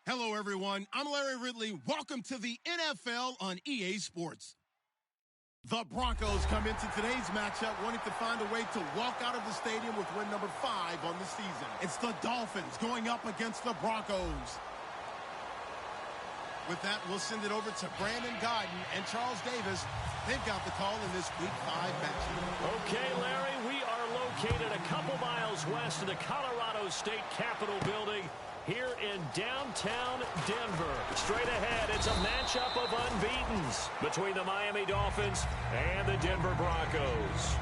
Hello, everyone. I'm Larry Ridley. Welcome to the NFL on EA Sports. The Broncos come into today's matchup wanting to find a way to walk out of the stadium with win number 5 on the season. It's the Dolphins going up against the Broncos. With that, we'll send it over to Brandon Godden and Charles Davis. They've got the call in this Week 5 matchup. Okay, Larry, we are located a couple miles west of the Colorado State Capitol building here in downtown Denver. Straight ahead, it's a matchup of unbeatens between the Miami Dolphins and the Denver Broncos.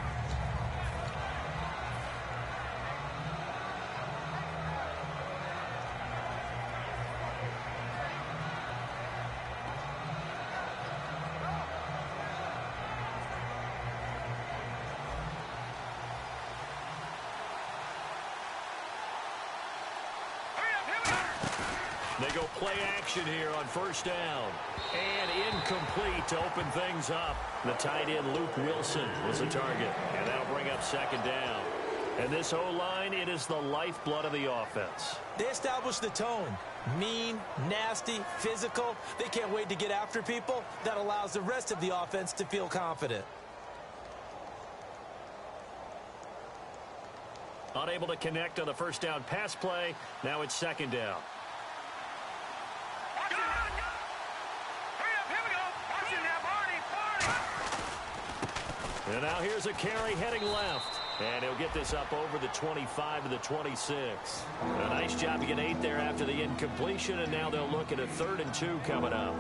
They go play action here on first down. And incomplete to open things up. The tight end, Luke Wilson, was the target. And that'll bring up second down. And this O-line, it is the lifeblood of the offense. They established the tone. Mean, nasty, physical. They can't wait to get after people. That allows the rest of the offense to feel confident. Unable to connect on the first down pass play. Now it's second down. And now here's a carry heading left. And he'll get this up over the 25 to the 26. A nice job to get 8 there after the incompletion, and now they'll look at a 3rd and 2 coming up.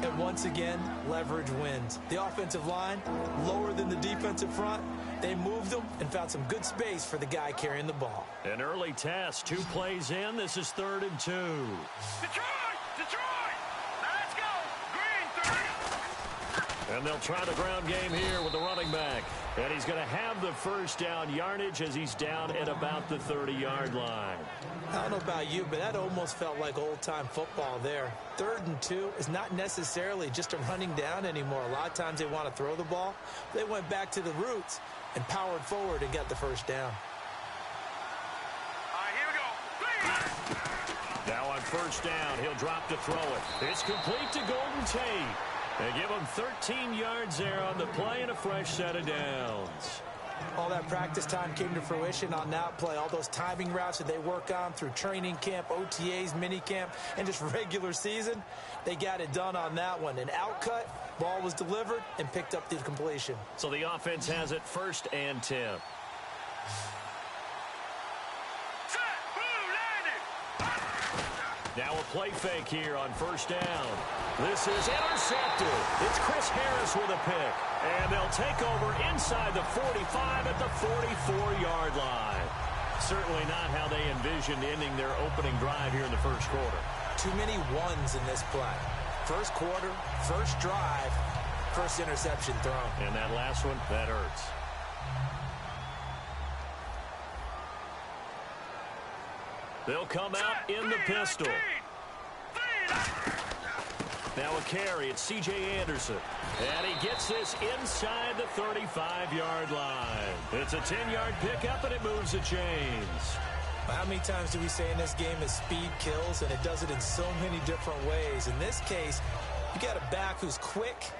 And once again, leverage wins. The offensive line, lower than the defensive front. They moved them and found some good space for the guy carrying the ball. An early test, 2 plays in. This is 3rd and 2. Detroit! Let's go! Green 3! And they'll try the ground game here with the running back. And he's going to have the first down yardage as he's down at about the 30-yard line. I don't know about you, but that almost felt like old-time football there. 3rd and 2 is not necessarily just a running down anymore. A lot of times they want to throw the ball. They went back to the roots and powered forward and got the first down. All right, here we go. Now on first down, he'll drop to throw it. It's complete to Golden Tate. They give him 13 yards there on the play and a fresh set of downs. All that practice time came to fruition on that play. All those timing routes that they work on through training camp, OTAs, minicamp, and just regular season, they got it done on that one. An outcut, ball was delivered, and picked up the completion. So the offense has it 1st and 10. Now a play fake here on first down. This is intercepted. It's Chris Harris with a pick. And they'll take over inside the 45 at the 44-yard line. Certainly not how they envisioned ending their opening drive here in the first quarter. Too many ones in this play. First quarter, first drive, first interception thrown. And that last one, that hurts. They'll come out in the pistol. Now a carry, it's C.J. Anderson. And he gets this inside the 35-yard line. It's a 10-yard pickup, and it moves the chains. How many times do we say in this game that speed kills, and it does it in so many different ways? In this case, you got a back who's quick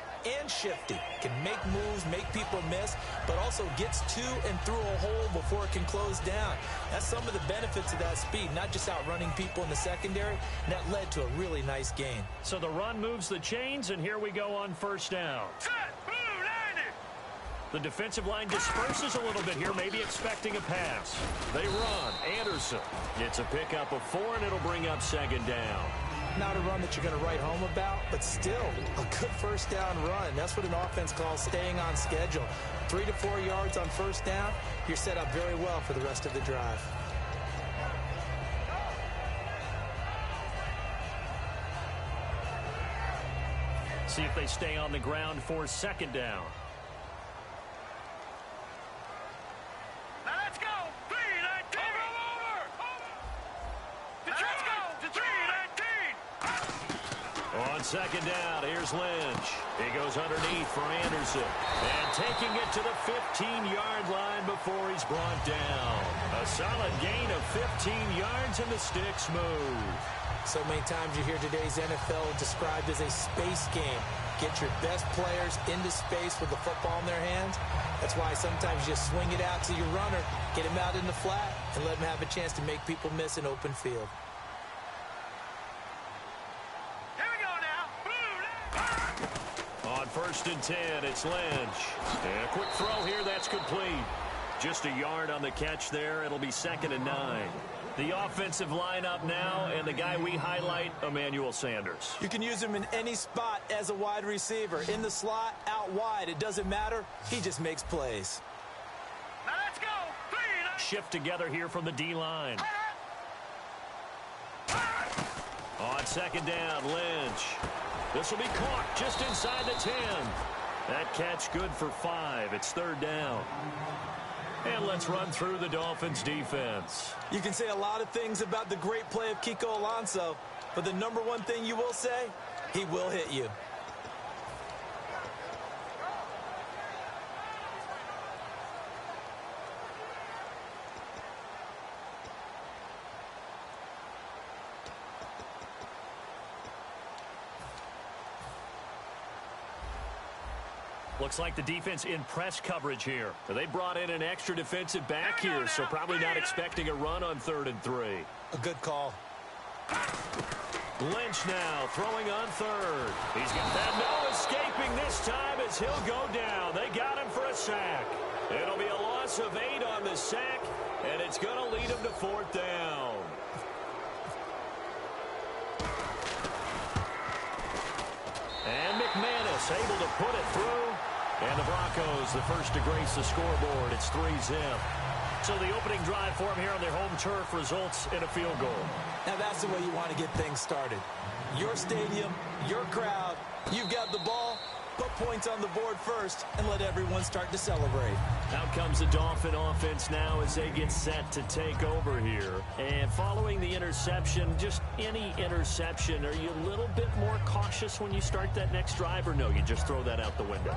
and shifty, can make moves, make people miss, but also gets to and through a hole before it can close down. That's some of the benefits of that speed, not just outrunning people in the secondary, and that led to a really nice gain. So the run moves the chains, and here we go on first down. The defensive line disperses a little bit here, maybe expecting a pass. They run. Anderson gets a pickup of 4, and it'll bring up second down. Not a run that you're going to write home about, but still a good first down run. That's what an offense calls staying on schedule. 3 to 4 yards on first down, you're set up very well for the rest of the drive. See if they stay on the ground for second down. Now let's go. 3-19. Let's go. To 3-19. On second down, here's Lynch. He goes underneath for Anderson. And taking it to the 15-yard line before he's brought down. A solid gain of 15 yards, and the sticks move. So many times you hear today's NFL described as a space game. Get your best players into space with the football in their hands. That's why sometimes you just swing it out to your runner, get him out in the flat, and let him have a chance to make people miss an open field. Here we go now. On 1st and 10, it's Lynch. And a quick throw here, that's complete. Just a yard on the catch there. It'll be 2nd and 9. The offensive lineup now, and the guy we highlight, Emmanuel Sanders. You can use him in any spot as a wide receiver. In the slot, out wide, it doesn't matter. He just makes plays. Now let's go. 3, 9. Shift together here from the D-line. On 2nd down, Lynch. This will be caught just inside the 10. That catch good for 5. It's 3rd down. And let's run through the Dolphins' defense. You can say a lot of things about the great play of Kiko Alonso, but the number one thing you will say, he will hit you. Looks like the defense in press coverage here. They brought in an extra defensive back here, so probably not expecting a run on 3rd and 3. A good call. Lynch now throwing on 3rd. He's got that. No escaping this time as he'll go down. They got him for a sack. It'll be a loss of 8 on the sack, and it's going to lead him to 4th down. And McManus able to put it through. And the Broncos, the first to grace the scoreboard. It's 3-0. So the opening drive for them here on their home turf results in a field goal. Now that's the way you want to get things started. Your stadium, your crowd, you've got the ball, put points on the board first, and let everyone start to celebrate. Out comes the Dolphin offense now as they get set to take over here. And following the interception, just any interception, are you a little bit more cautious when you start that next drive, or no, you just throw that out the window?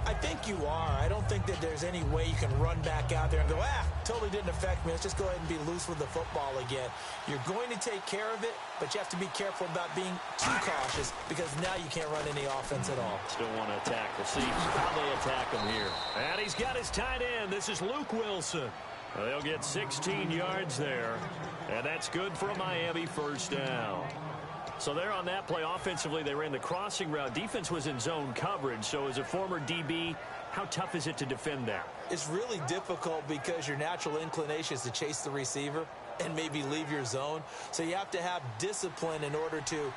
I think you are. I don't think that there's any way you can run back out there and go, totally didn't affect me. Let's just go ahead and be loose with the football again. You're going to take care of it, but you have to be careful about being too cautious because now you can't run any offense at all. Still want to attack the seats. How they attack him here. And he's got his tight end. This is Luke Wilson. They'll get 16 yards there, and that's good for a Miami 1st down. So there on that play, offensively, they ran the crossing route. Defense was in zone coverage. So as a former DB, how tough is it to defend that? It's really difficult because your natural inclination is to chase the receiver and maybe leave your zone. So you have to have discipline in order to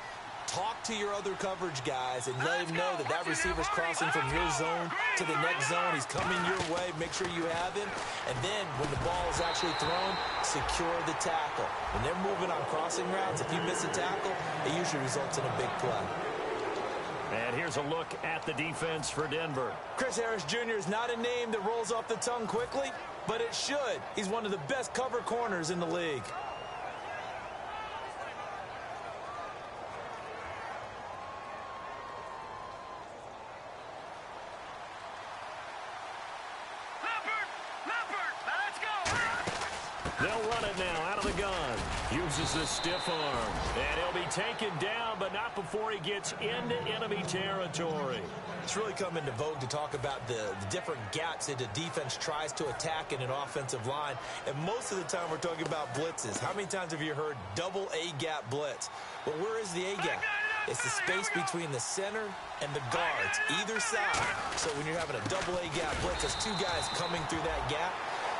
talk to your other coverage guys and let him know that that receiver's crossing from your zone to the next zone. He's coming your way. Make sure you have him. And then when the ball is actually thrown, secure the tackle. When they're moving on crossing routes, if you miss a tackle, it usually results in a big play. And here's a look at the defense for Denver. Chris Harris Jr. is not a name that rolls off the tongue quickly, but it should. He's one of the best cover corners in the league. They'll run it now out of the gun. Uses the stiff arm. And he'll be taken down, but not before he gets into enemy territory. It's really come into vogue to talk about the different gaps that the defense tries to attack in an offensive line. And most of the time we're talking about blitzes. How many times have you heard double A-gap blitz? Well, where is the A-gap? It's the space between the center and the guards, either side. So when you're having a double A-gap blitz, that's two guys coming through that gap.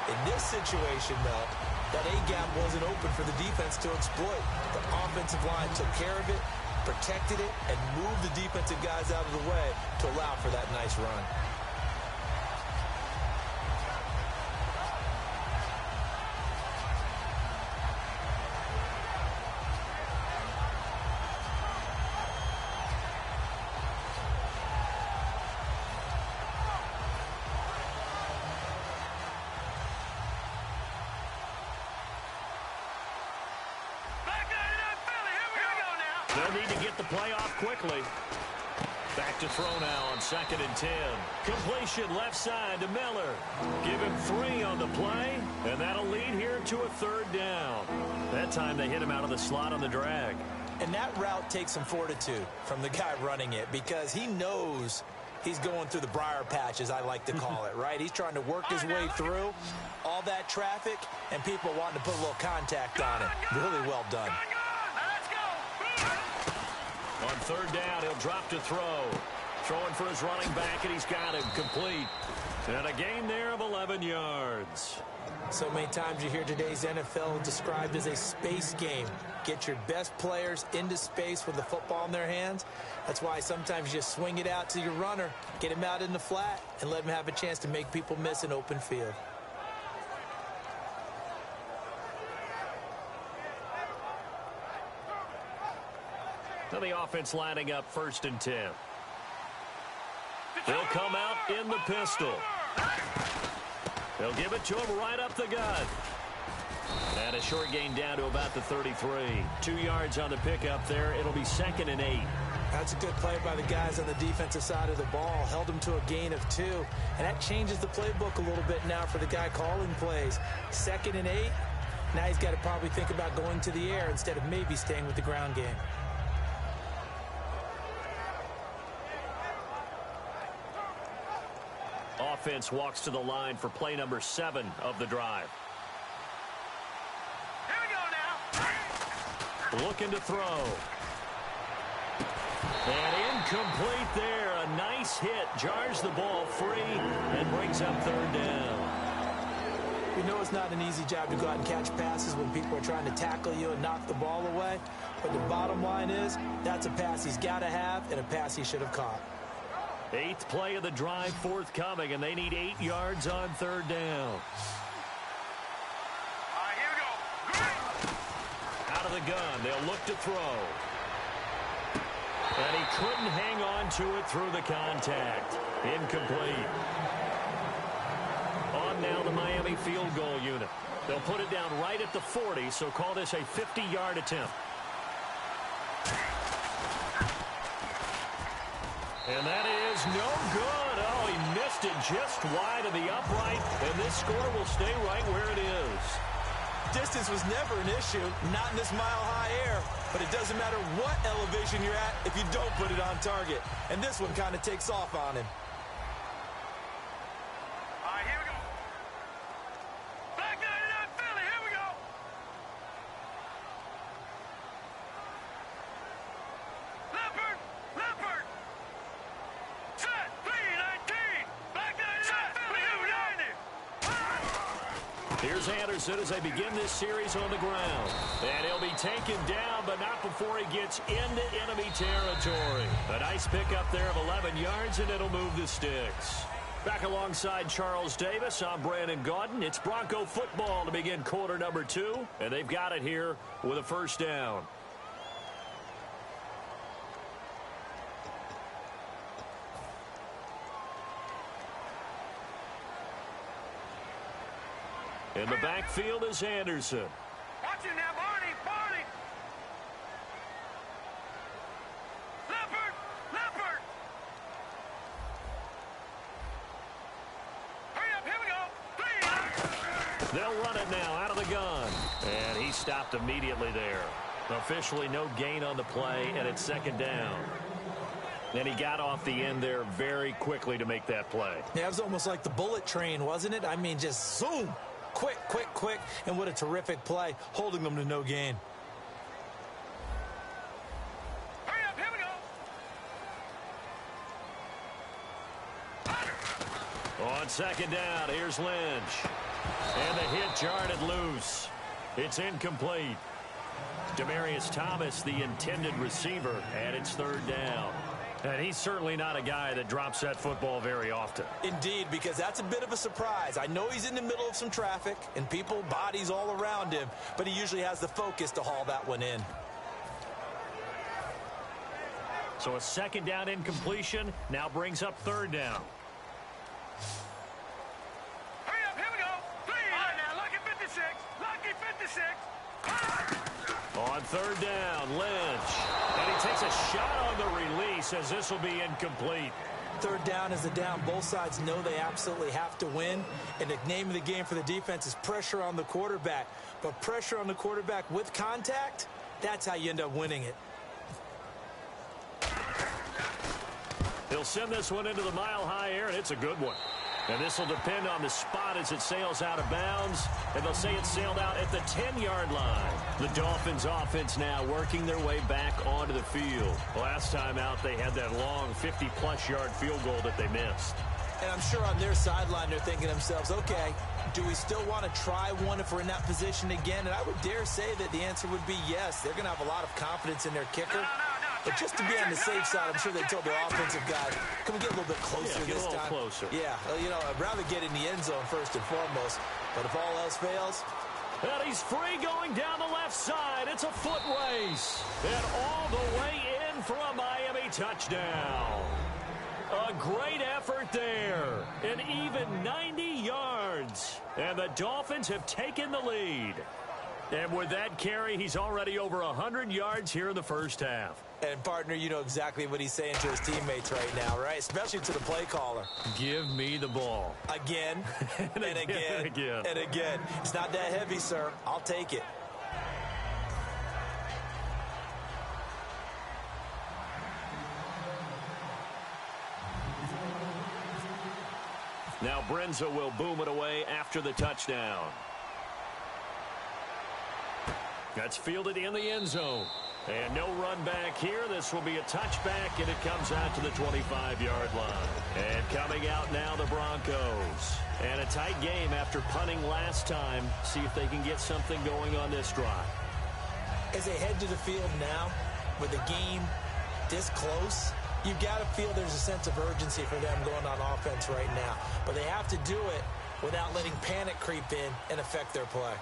In this situation, though, that A-gap wasn't open for the defense to exploit. The offensive line took care of it, protected it, and moved the defensive guys out of the way to allow for that nice run. They'll need to get the play off quickly. Back to throw now on 2nd and 10. Completion left side to Miller. Give him 3 on the play, and that'll lead here to a 3rd down. That time they hit him out of the slot on the drag. And that route takes some fortitude from the guy running it because he knows he's going through the briar patch, as I like to call it, right? He's trying to work his way through all that traffic and people wanting to put a little contact on it. Really well done. On third down, he'll drop to throw. Throwing for his running back, and he's got him complete. And a gain there of 11 yards. So many times you hear today's NFL described as a space game. Get your best players into space with the football in their hands. That's why sometimes you just swing it out to your runner, get him out in the flat, and let him have a chance to make people miss an open field. So the offense lining up 1st and 10. They'll come out in the pistol. They'll give it to him right up the gut. And a short gain down to about the 33. 2 yards on the pickup there. It'll be 2nd and 8. That's a good play by the guys on the defensive side of the ball. Held him to a gain of 2. And that changes the playbook a little bit now for the guy calling plays. 2nd and 8. Now he's got to probably think about going to the air instead of maybe staying with the ground game. Offense walks to the line for play number 7 of the drive. Here we go now. Looking to throw. And incomplete there. A nice hit. Jars the ball free and brings up 3rd down. We know it's not an easy job to go out and catch passes when people are trying to tackle you and knock the ball away. But the bottom line is that's a pass he's got to have and a pass he should have caught. 8th play of the drive forthcoming, and they need 8 yards on 3rd down. All right, here we go. Out of the gun, they'll look to throw. And he couldn't hang on to it through the contact. Incomplete. On now the Miami field goal unit. They'll put it down right at the 40, so call this a 50-yard attempt. And that is no good. Oh, he missed it just wide of the upright, and this score will stay right where it is. Distance was never an issue, not in this mile-high air, but it doesn't matter what elevation you're at if you don't put it on target. And this one kind of takes off on him. All right, here we go. Black 99 Philly, here we go. Leopard, Leopard. Set, 319. Black 99 Philly, here we go. Here's Anderson as they begin this series on the ground. And he'll be taken down, but not before he gets into enemy territory. A nice pickup there of 11 yards, and it'll move the sticks. Back alongside Charles Davis, I'm Brandon Gaudin. It's Bronco football to begin quarter number 2, and they've got it here with a 1st down. In the backfield is Anderson. Watch it now, Barney, Barney. Leopard, Leopard. Hurry up, here we go. 3. They'll run it now out of the gun. And he stopped immediately there. Officially no gain on the play, and it's 2nd down. And he got off the end there very quickly to make that play. Yeah, it was almost like the bullet train, wasn't it? I mean, just zoom. Quick, quick, quick. And what a terrific play, holding them to no gain. Hurry up, here we go. On 2nd down, here's Lynch. And the hit jarred it loose. It's incomplete. Demaryius Thomas, the intended receiver, and it's 3rd down. And he's certainly not a guy that drops that football very often. Indeed, because that's a bit of a surprise. I know he's in the middle of some traffic and people, bodies all around him, but he usually has the focus to haul that one in. So a 2nd down incompletion now brings up 3rd down. Hurry up, here we go. 3. All right, now, lucky 56. Lucky 56. On 3rd down, Lynch. And he takes a shot on the release as this will be incomplete. 3rd down is the down. Both sides know they absolutely have to win. And the name of the game for the defense is pressure on the quarterback. But pressure on the quarterback with contact, That's how you end up winning it. He'll send this one into the mile-high air, and it's a good one. And this will depend on the spot as it sails out of bounds. And they'll say it sailed out at the 10-yard line. The Dolphins offense now working their way back onto the field. Last time out, they had that long 50-plus yard field goal that they missed. And I'm sure on their sideline, they're thinking to themselves, okay, do we still want to try one if we're in that position again? And I would dare say that the answer would be yes. They're going to have a lot of confidence in their kicker. But just to be on the safe side, I'm sure they told their offensive guy, can we get a little bit closer this time? Get a little closer. Yeah, you know, I'd rather get in the end zone first and foremost. But if all else fails... And he's free going down the left side. It's a foot race. And all the way in for a Miami touchdown. A great effort there. An even 90 yards. And the Dolphins have taken the lead. And with that carry, he's already over 100 yards here in the first half. And, partner, you know exactly what he's saying to his teammates right now, right? Especially to the play caller. Give me the ball. Again, and again, and again. It's not that heavy, sir. I'll take it. Now Brenza will boom it away after the touchdown. That's fielded in the end zone. And no run back here. This will be a touchback, and it comes out to the 25-yard line. And coming out now, the Broncos. And a tight game after punting last time. See if they can get something going on this drive. As they head to the field now, with the game this close, you've got to feel there's a sense of urgency for them going on offense right now. But they have to do it without letting panic creep in and affect their play.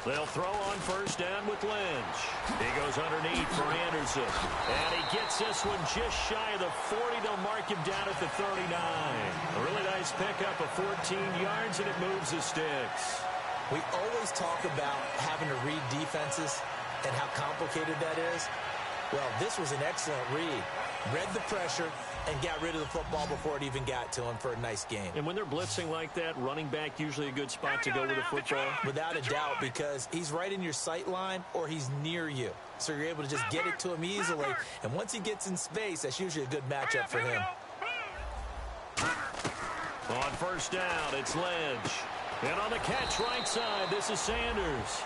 They'll throw on first down with Lynch. He goes underneath for Anderson. And he gets this one just shy of the 40. They'll mark him down at the 39. A really nice pickup of 14 yards, and it moves the sticks. We always talk about having to read defenses and how complicated that is. Well, this was an excellent read. Read the pressure and got rid of the football before it even got to him for a nice game. And when they're blitzing like that, running back usually a good spot to go with the football? Without a doubt, because he's right in your sight line or he's near you. So you're able to just get it to him easily. And once he gets in space, that's usually a good matchup for him. On first down, it's Lynch. And on the catch right side, this is Sanders.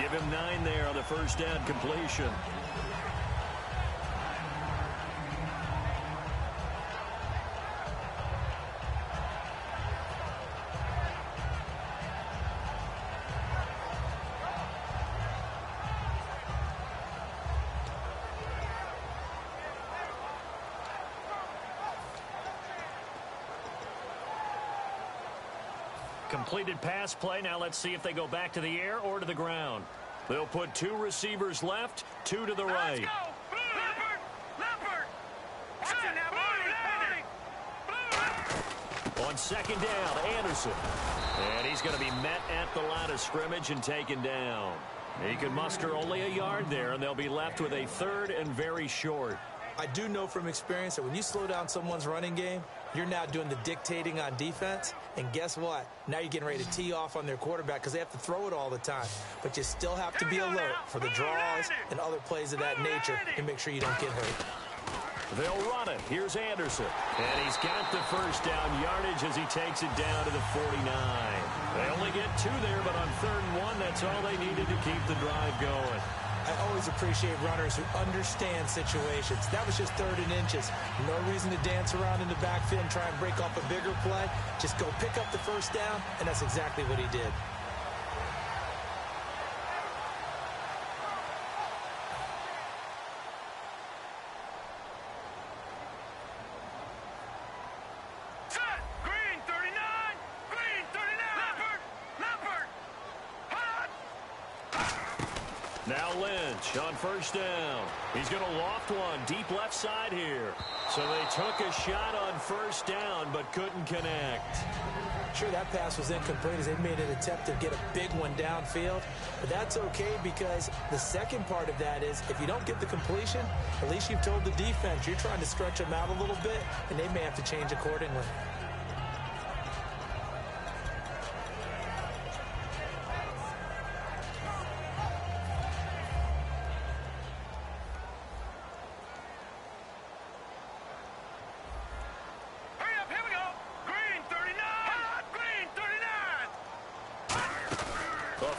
Give him 9 there on the first down completion. Completed pass play. Now let's see if they go back to the air or to the ground. They'll put 2 receivers left, 2 to the right. Let's go. Leopard. On second down, Anderson. And he's going to be met at the line of scrimmage and taken down. He can muster only a yard there, and they'll be left with a 3rd and very short. I do know from experience that when you slow down someone's running game, you're now doing the dictating on defense. And guess what? Now you're getting ready to tee off on their quarterback because they have to throw it all the time. But you still have to be alert for the draws and other plays of that nature and make sure you don't get hurt. They'll run it. Here's Anderson. And he's got the first down yardage as he takes it down to the 49. They only get 2 there, but on 3rd and 1, that's all they needed to keep the drive going. I always appreciate runners who understand situations. That was just 3rd and inches. No reason to dance around in the backfield and try and break off a bigger play. Just go pick up the first down, and that's exactly what he did. Now Lynch on first down. He's going to loft one deep left side here. So they took a shot on first down but couldn't connect. Sure, that pass was incomplete as they made an attempt to get a big one downfield. But that's okay because the second part of that is if you don't get the completion, at least you've told the defense you're trying to stretch them out a little bit, and they may have to change accordingly.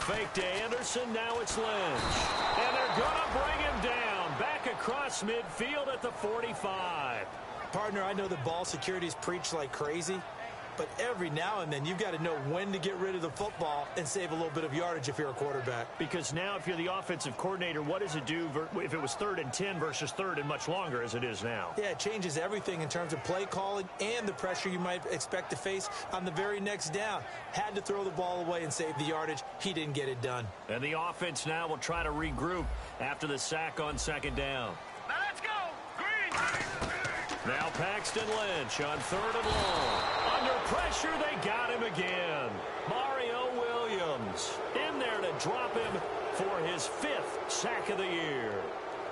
fake to Anderson. Now it's Lynch. And they're going to bring him down. Back across midfield at the 45. Partner, I know the ball security is preached like crazy, but every now and then you've got to know when to get rid of the football and save a little bit of yardage if you're a quarterback. Because now if you're the offensive coordinator, what does it do if it was 3rd and 10 versus 3rd and much longer as it is now? Yeah, it changes everything in terms of play calling and the pressure you might expect to face on the very next down. Had to throw the ball away and save the yardage. He didn't get it done. And the offense now will try to regroup after the sack on 2nd down. Now let's go. Green. Now Paxton Lynch on 3rd and long. Under pressure, they got him again. Mario Williams in there to drop him for his 5th sack of the year.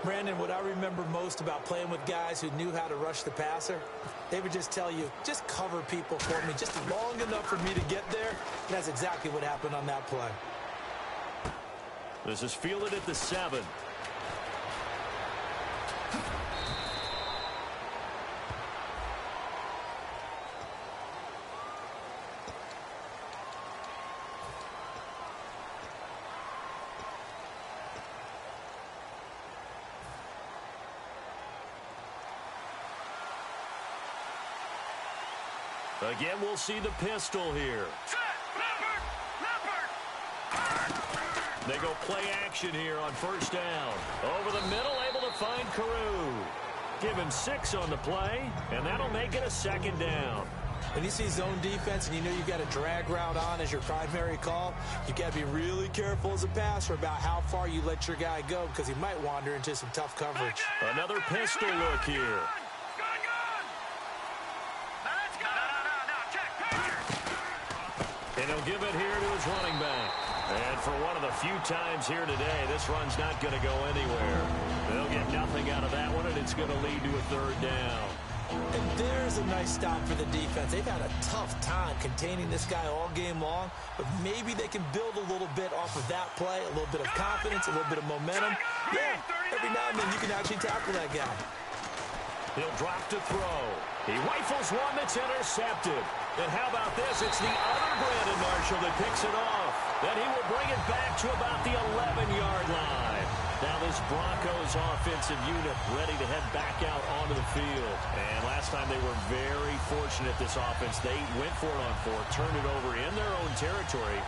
Brandon, what I remember most about playing with guys who knew how to rush the passer, they would just tell you, just cover people for me, just long enough for me to get there. And that's exactly what happened on that play. This is fielded at the 7. Again, we'll see the pistol here. They go play action here on 1st down. Over the middle, able to find Carew. Give him 6 on the play, and that'll make it a 2nd down. When you see zone defense and you know you've got a drag route on as your primary call, you got to be really careful as a passer about how far you let your guy go because he might wander into some tough coverage. Another pistol look here. And he'll give it here to his running back. And for one of the few times here today, this run's not going to go anywhere. They'll get nothing out of that one, and it's going to lead to a 3rd down. And there's a nice stop for the defense. They've had a tough time containing this guy all game long, but maybe they can build a little bit off of that play, a little bit of confidence, a little bit of momentum. Yeah, every now and then you can actually tackle that guy. He'll drop to throw. He rifles one that's intercepted. And how about this? It's the other Brandon Marshall that picks it off. Then he will bring it back to about the 11-yard line. Now this Broncos offensive unit ready to head back out onto the field. And last time they were very fortunate, this offense. They went for it on 4, turned it over in their own territory.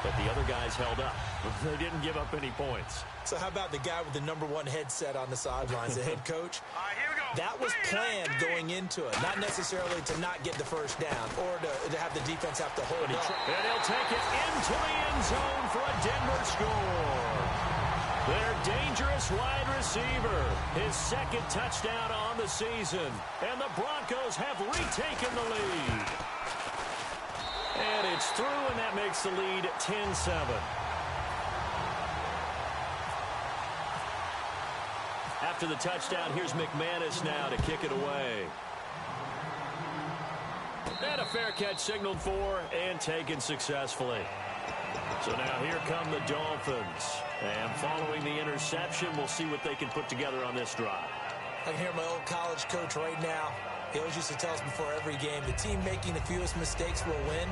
But the other guys held up. They didn't give up any points. So how about the guy with the #1 headset on the sidelines, the head coach? All right, here we go. That was planned going into it, not necessarily to not get the 1st down or to have the defense have to hold up. And he'll take it into the end zone for a Denver score. Their dangerous wide receiver, his 2nd touchdown on the season. And the Broncos have retaken the lead. And it's through, and that makes the lead 10-7. After the touchdown, here's McManus now to kick it away. And a fair catch signaled for and taken successfully. So now here come the Dolphins. And following the interception, we'll see what they can put together on this drive. I can hear my old college coach right now. He always used to tell us before every game, the team making the fewest mistakes will win.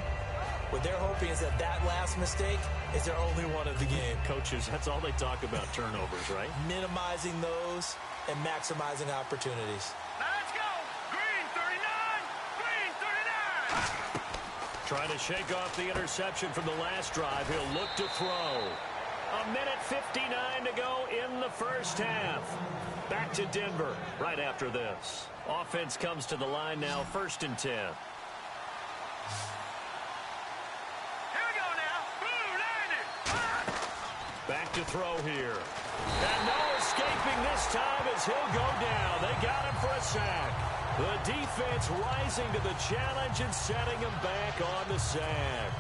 What they're hoping is that last mistake is their only one of the game. Coaches, that's all they talk about, turnovers, right? Minimizing those and maximizing opportunities. Now let's go. Green 39. Green 39. Trying to shake off the interception from the last drive. He'll look to throw. 1:59 to go in the 1st half. Back to Denver right after this. Offense comes to the line now, 1st and 10. Back to throw here. And no escaping this time as he'll go down. They got him for a sack. The defense rising to the challenge and setting him back on the sack.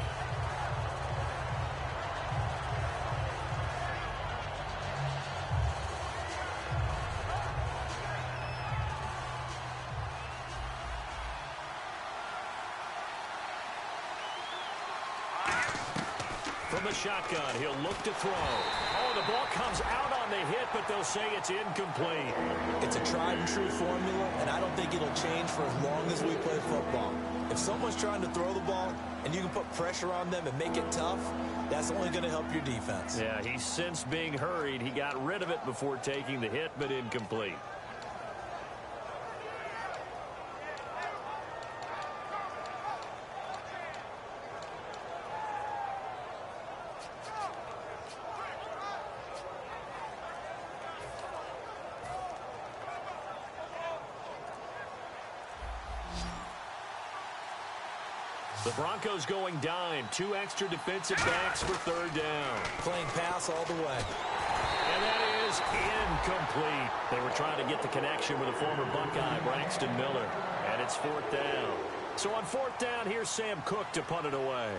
From the shotgun, he'll look to throw. Oh, the ball comes out on on the hit, but they'll say it's incomplete. It's a tried-and-true formula, and I don't think it'll change for as long as we play football. If someone's trying to throw the ball and you can put pressure on them and make it tough, that's only going to help your defense. Yeah, he sensed being hurried. He got rid of it before taking the hit, but incomplete. The Broncos going dime. 2 extra defensive backs for third down. Playing pass all the way. And that is incomplete. They were trying to get the connection with a former Buckeye, Braxton Miller. And it's 4th down. So on 4th down, here's Sam Cook to punt it away.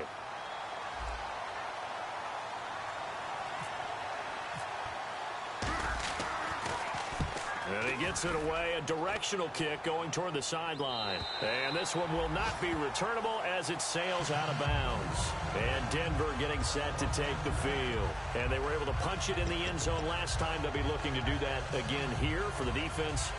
And he gets it away, a directional kick going toward the sideline. And this one will not be returnable as it sails out of bounds. And Denver getting set to take the field. And they were able to punch it in the end zone last time. They'll be looking to do that again here for the defense.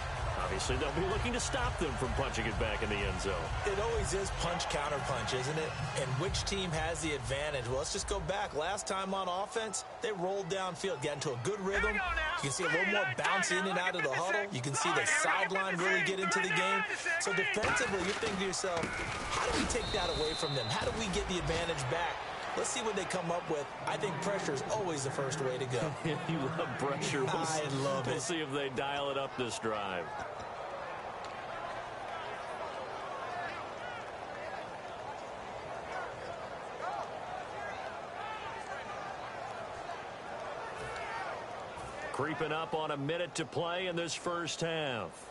Obviously, they'll be looking to stop them from punching it back in the end zone. It always is punch-counter-punch, isn't it? And which team has the advantage? Well, let's just go back. Last time on offense, they rolled downfield, got into a good rhythm. You can see a little more bounce in and out of the huddle. You can see the sideline really get into the game. So defensively, you're thinking to yourself, how do we take that away from them? How do we get the advantage back? Let's see what they come up with. I think pressure is always the first way to go. You love pressure. I love it. We'll see if they dial it up this drive. Creeping up on a minute to play in this first half.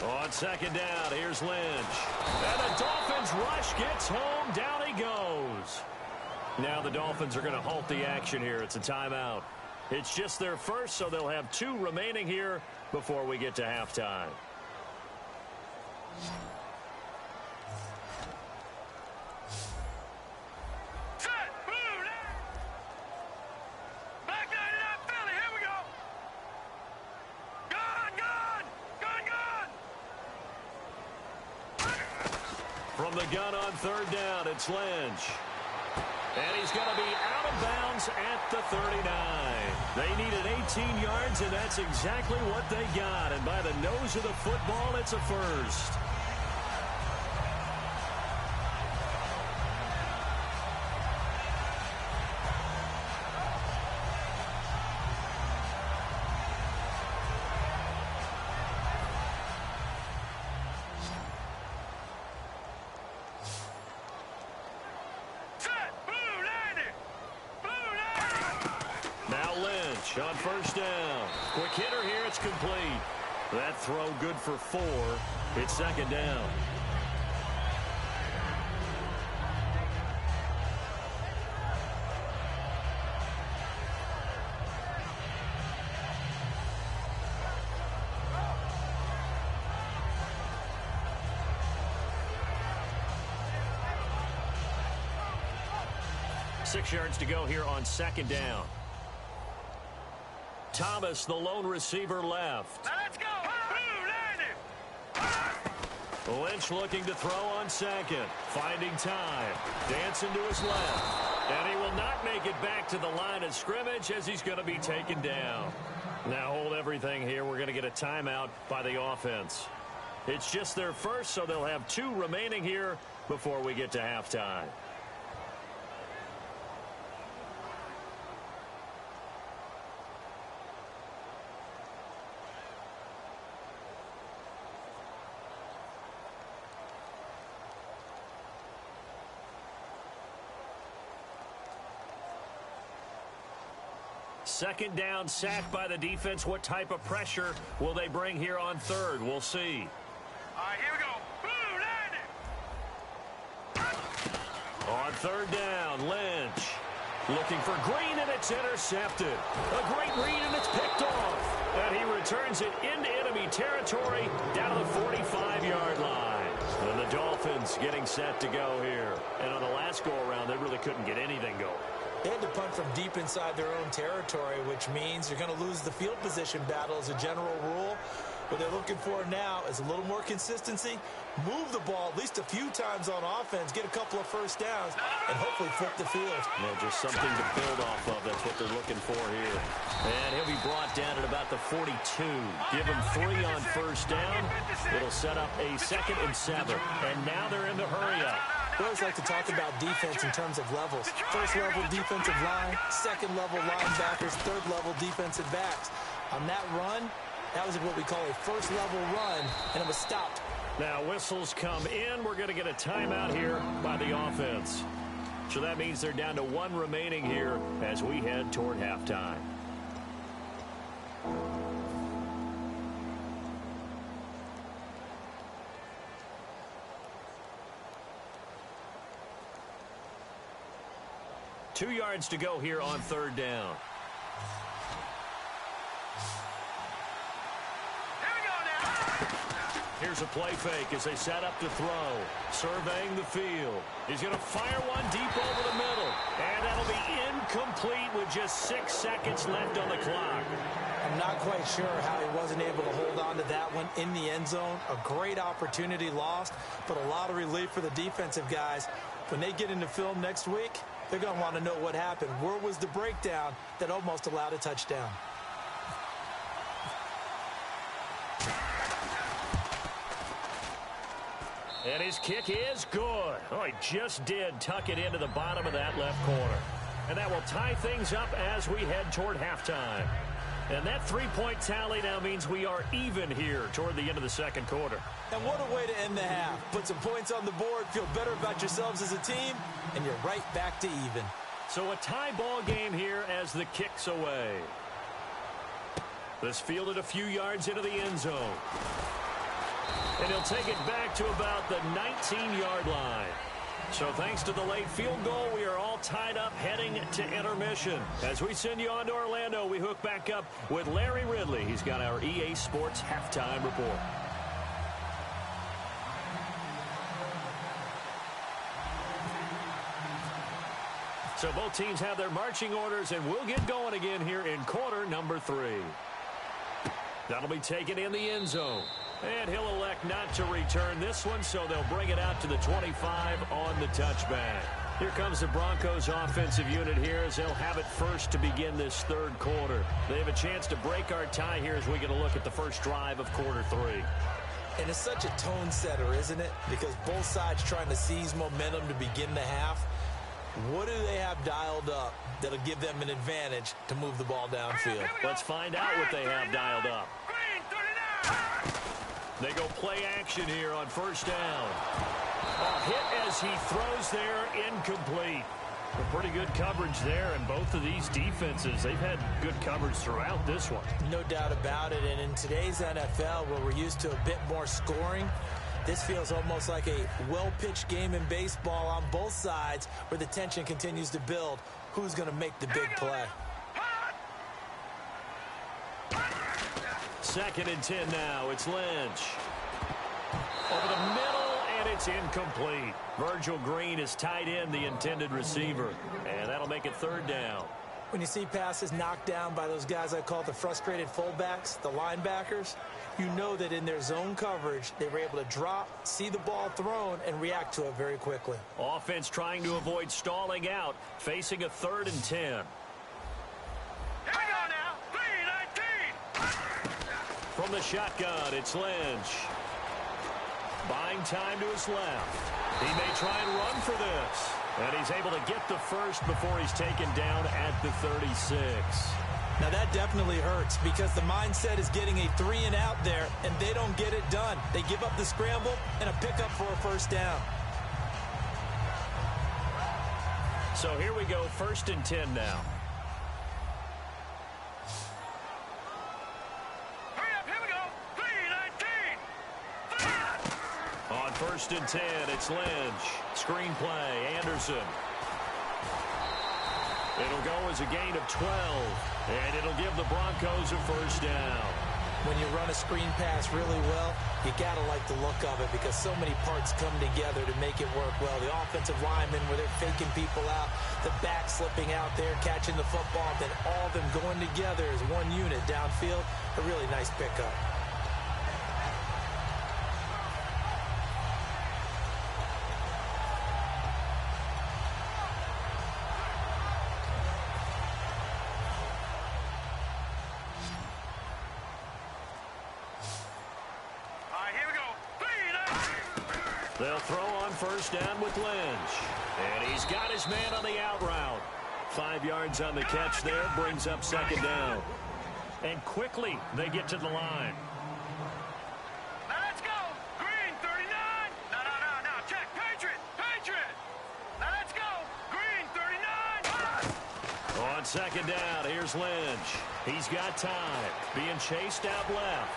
On second down, here's Lynch. And the Dolphins rush gets home. Down he goes. Now the Dolphins are going to halt the action here. It's a timeout. It's just their first, so they'll have 2 remaining here before we get to halftime. From the gun on third down, it's Lynch. And he's going to be out of bounds at the 39. They needed 18 yards, and that's exactly what they got. And by the nose of the football, it's a first. On first down. Quick hitter here. It's complete. That throw good for 4. It's second down. Six yards to go here on second down. Thomas, the lone receiver, left. Now let's go. Lynch looking to throw on second. Finding time. Dancing to his left. And he will not make it back to the line of scrimmage as he's going to be taken down. Now hold everything here. We're going to get a timeout by the offense. It's just their first, so they'll have 2 remaining here before we get to halftime. Second down, sacked by the defense. What type of pressure will they bring here on third? We'll see. All right, here we go. On third down, Lynch looking for Green, and it's intercepted. A great read, and it's picked off. And he returns it into enemy territory down to the 45-yard line. And the Dolphins getting set to go here. And on the last go-around, they really couldn't get anything going. They had to punt from deep inside their own territory, which means you're going to lose the field position battle as a general rule. What they're looking for now is a little more consistency, move the ball at least a few times on offense, get a couple of first downs, and hopefully flip the field. Yeah, just something to build off of. That's what they're looking for here. And he'll be brought down at about the 42. Give him 3 on first down. It'll set up a 2nd and 7. And now they're in the hurry-up. We always like to talk about defense in terms of levels. First level defensive line, second level linebackers, third level defensive backs. On that run, that was what we call a first level run, and it was stopped. Now whistles come in. We're going to get a timeout here by the offense. So that means they're down to 1 remaining here as we head toward halftime. Two yards to go here on third down. Here's a play fake as they set up to throw. Surveying the field. He's going to fire one deep over the middle. And that'll be incomplete with just 6 seconds left on the clock. I'm not quite sure how he wasn't able to hold on to that one in the end zone. A great opportunity lost, but a lot of relief for the defensive guys. When they get into film next week, they're going to want to know what happened. Where was the breakdown that almost allowed a touchdown? And his kick is good. Oh, he just did tuck it into the bottom of that left corner. And that will tie things up as we head toward halftime. And that 3-point tally now means we are even here toward the end of the second quarter. And what a way to end the half. Put some points on the board, feel better about yourselves as a team, and you're right back to even. So a tie ball game here as the kick's away. This fielded a few yards into the end zone. And he'll take it back to about the 19-yard line. So thanks to the late field goal, we are all tied up heading to intermission. As we send you on to Orlando, we hook back up with Larry Ridley. He's got our EA Sports halftime report. So both teams have their marching orders, and we'll get going again here in quarter number 3. That'll be taken in the end zone. And he'll elect not to return this one, so they'll bring it out to the 25 on the touchback. Here comes the Broncos offensive unit here as they'll have it first to begin this third quarter. They have a chance to break our tie here as we get a look at the first drive of quarter 3. And it's such a tone setter, isn't it? Because both sides trying to seize momentum to begin the half. What do they have dialed up that'll give them an advantage to move the ball downfield? Let's find out what they have dialed up. They go play action here on first down. A hit as he throws there, incomplete. Pretty good coverage there, and both of these defenses, they've had good coverage throughout this one. No doubt about it, and in today's NFL, where we're used to a bit more scoring, this feels almost like a well-pitched game in baseball on both sides where the tension continues to build. Who's going to make the big play? 2nd and 10 now. It's Lynch. Over the middle, and it's incomplete. Virgil Green is tied in the intended receiver, and that'll make it third down. When you see passes knocked down by those guys I call the frustrated fullbacks, the linebackers, you know that in their zone coverage, they were able to drop, see the ball thrown, and react to it very quickly. Offense trying to avoid stalling out, facing a 3rd and 10. Here we go now, 3-19. From the shotgun, it's Lynch. Buying time to his left. He may try and run for this. And he's able to get the first before he's taken down at the 36. Now that definitely hurts because the mindset is getting a 3-and-out there, and they don't get it done. They give up the scramble and a pickup for a first down. So here we go, 1st and 10 now. On 1st and 10, it's Lynch. Screen play, Anderson. It'll go as a gain of 12, and it'll give the Broncos a first down. When you run a screen pass really well, you got to like the look of it because so many parts come together to make it work well. The offensive linemen, where they're faking people out, the back slipping out there, catching the football, then all of them going together as one unit downfield. A really nice pickup. They'll throw on first down with Lynch. And he's got his man on the out route. 5 yards on the catch there, brings up second down. And quickly they get to the line. Now let's go. Green, 39. No. Check. Patriot. Now let's go. Green, 39. On second down, here's Lynch. He's got time. Being chased out left.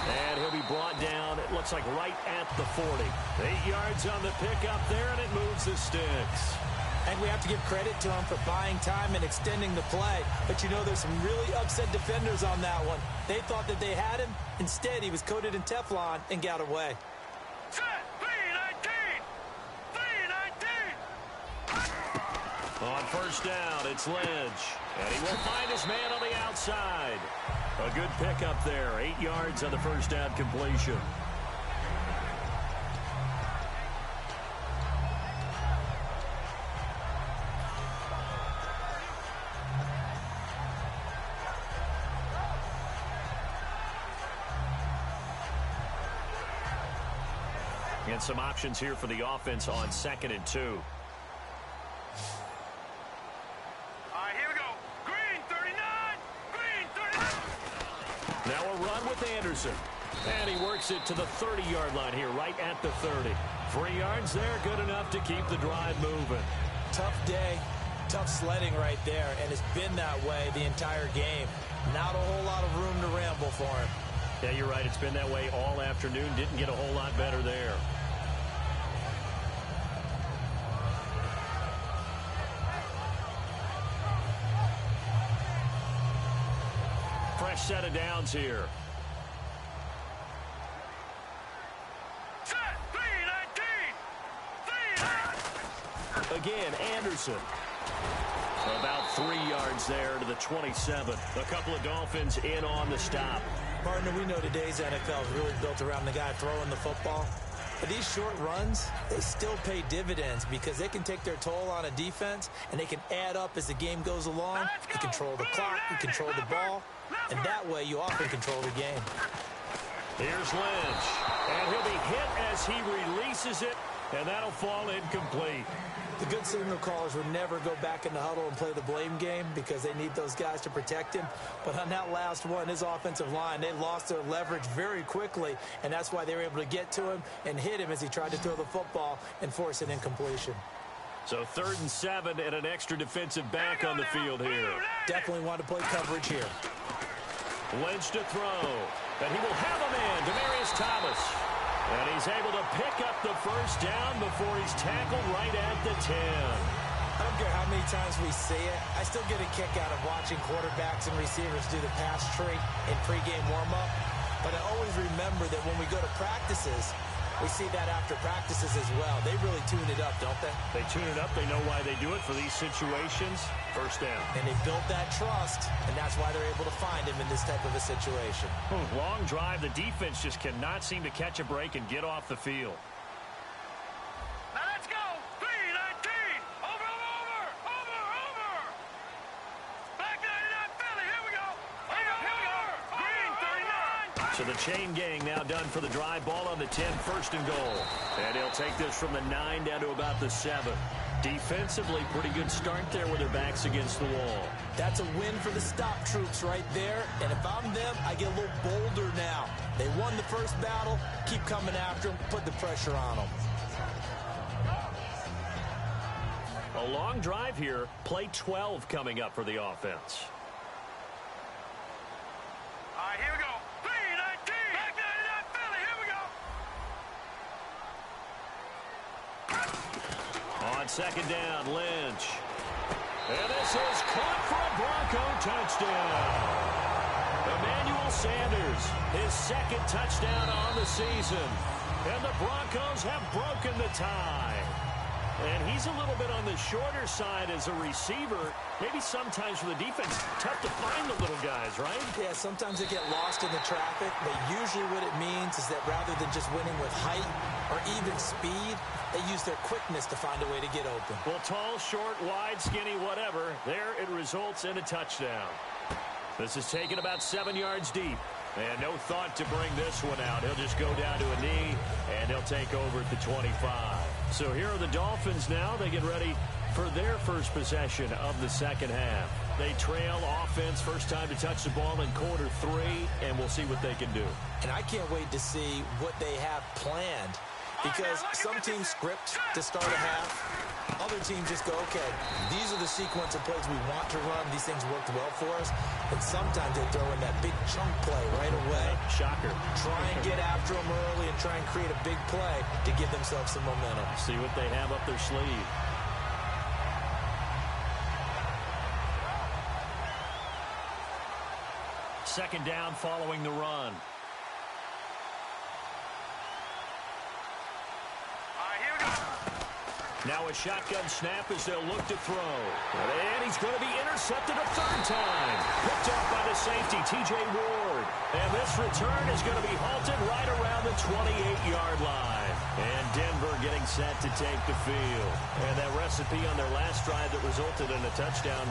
And he'll be brought down, it looks like right at the 40. 8 yards on the pickup there, and it moves the sticks. And we have to give credit to him for buying time and extending the play. But you know, there's some really upset defenders on that one. They thought that they had him. Instead, he was coated in Teflon and got away. Set. 3-19. On first down, it's Lynch. And he will find his man on the outside. A good pickup there. 8 yards on the first down completion. And some options here for the offense on 2nd and 2. All right, here we go. Green, 39. Now a run with Anderson. And he works it to the 30-yard line here, right at the 30. 3 yards there, good enough to keep the drive moving. Tough day, tough sledding right there, and it's been that way the entire game. Not a whole lot of room to ramble for him. Yeah, you're right. It's been that way all afternoon. Didn't get a whole lot better there. Fresh set of downs here. Set. 3-19. Again, Anderson. About 3 yards there to the 27. A couple of Dolphins in on the stop. Partner, we know today's NFL is really built around the guy throwing the football. But these short runs, they still pay dividends because they can take their toll on a defense, and they can add up as the game goes along. You control the clock, you control the ball, and that way you often control the game. Here's Lynch, and he'll be hit as he releases it, and that'll fall incomplete. The good signal callers would never go back in the huddle and play the blame game because they need those guys to protect him. But on that last one, his offensive line, they lost their leverage very quickly, and that's why they were able to get to him and hit him as he tried to throw the football and force an incompletion. So 3rd and 7 and an extra defensive back on the field here. Definitely want to play coverage here. Lynch to throw, and he will have a man, Demaryius Thomas. And he's able to pick up the first down before he's tackled right at the 10. I don't care how many times we see it. I still get a kick out of watching quarterbacks and receivers do the pass tree in pregame warm-up. But I always remember that when we go to practices, we see that after practices as well. They really tune it up, don't they? They tune it up. They know why they do it for these situations. First down. And they built that trust, and that's why they're able to find him in this type of a situation. Long drive. The defense just cannot seem to catch a break and get off the field. Now let's go. 3-19. Over. Back 99 Philly. Here we go. Over. Green, 39. So the chain gang now done for the drive. Ball on the 10, 1st and goal. And he'll take this from the 9 down to about the 7. Defensively, pretty good start there with their backs against the wall. That's a win for the stop troops right there. And if I'm them, I get a little bolder now. They won the first battle. Keep coming after them. Put the pressure on them. A long drive here. Play 12 coming up for the offense. All right, here we go. 3-19. Back 99 Philly. Here we go. On second down, Lynch. And this is caught for a Bronco touchdown. Emmanuel Sanders, his second touchdown on the season. And the Broncos have broken the tie. And he's a little bit on the shorter side as a receiver. Maybe sometimes for the defense, tough to find the little guys, right? Yeah, sometimes they get lost in the traffic, but usually what it means is that rather than just winning with height or even speed, they use their quickness to find a way to get open. Well, tall, short, wide, skinny, whatever, there it results in a touchdown. This is taken about 7 yards deep. And no thought to bring this one out. He'll just go down to a knee, and he'll take over at the 25. So here are the Dolphins now. They get ready for their first possession of the second half. They trail offense, first time to touch the ball in quarter 3, and we'll see what they can do. And I can't wait to see what they have planned, because some teams script to start a half. Other teams just go, okay, these are the sequence of plays we want to run. These things worked well for us. And sometimes they throw in that big chunk play right away. Shocker. Try and get after them early and try and create a big play to give themselves some momentum. See what they have up their sleeve. Second down following the run. Now a shotgun snap as they'll look to throw. And he's going to be intercepted a third time. Picked off by the safety, T.J. Ward. And this return is going to be halted right around the 28-yard line. And Denver getting set to take the field. And that recipe on their last drive that resulted in a touchdown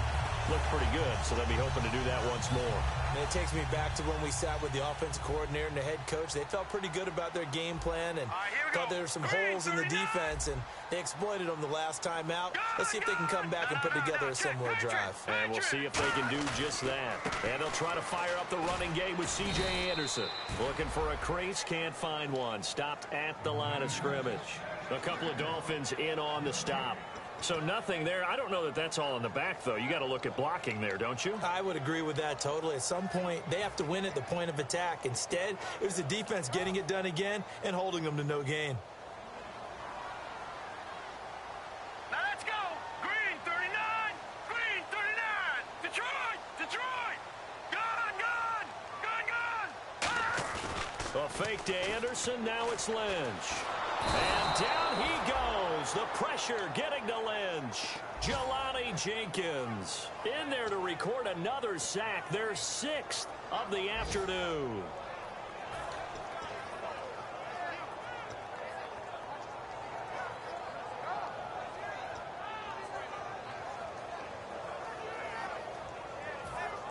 looked pretty good, so they'll be hoping to do that once more. And it takes me back to when we sat with the offensive coordinator and the head coach. They felt pretty good about their game plan and thought there were some holes in the defense, and they exploited them the last time out. Let's see if they can come back and put together a similar drive. And we'll see if they can do just that. And they'll try to fire up the running game with C.J. Anderson. Looking for a crease, can't find one. Stopped at the line of scrimmage. A couple of Dolphins in on the stop. So nothing there. I don't know that that's all in the back, though. You got to look at blocking there, don't you? I would agree with that totally. At some point, they have to win at the point of attack. Instead, it was the defense getting it done again and holding them to no gain. Now let's go. Green 39. Green 39. Detroit. Detroit. Gun. A fake to Anderson. Now it's Lynch. And down he goes. The pressure getting to Lynch. Jelani Jenkins in there to record another sack. Their 6th of the afternoon.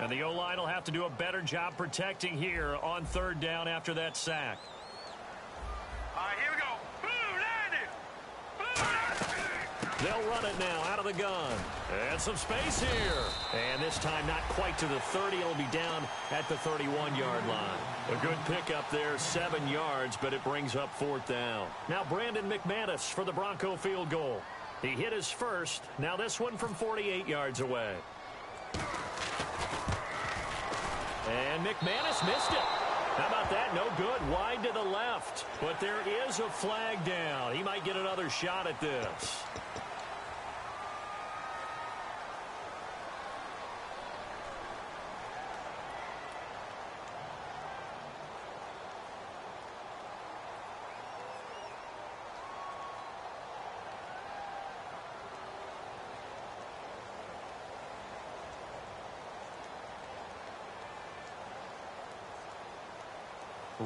And the O-line will have to do a better job protecting here on third down after that sack. All right, here we go. They'll run it now out of the gun. And some space here. And this time not quite to the 30. It'll be down at the 31-yard line. A good pickup there, 7 yards, but it brings up fourth down. Now Brandon McManus for the Bronco field goal. He hit his first. Now this one from 48 yards away. And McManus missed it. How about that? No good. Wide to the left. But there is a flag down. He might get another shot at this.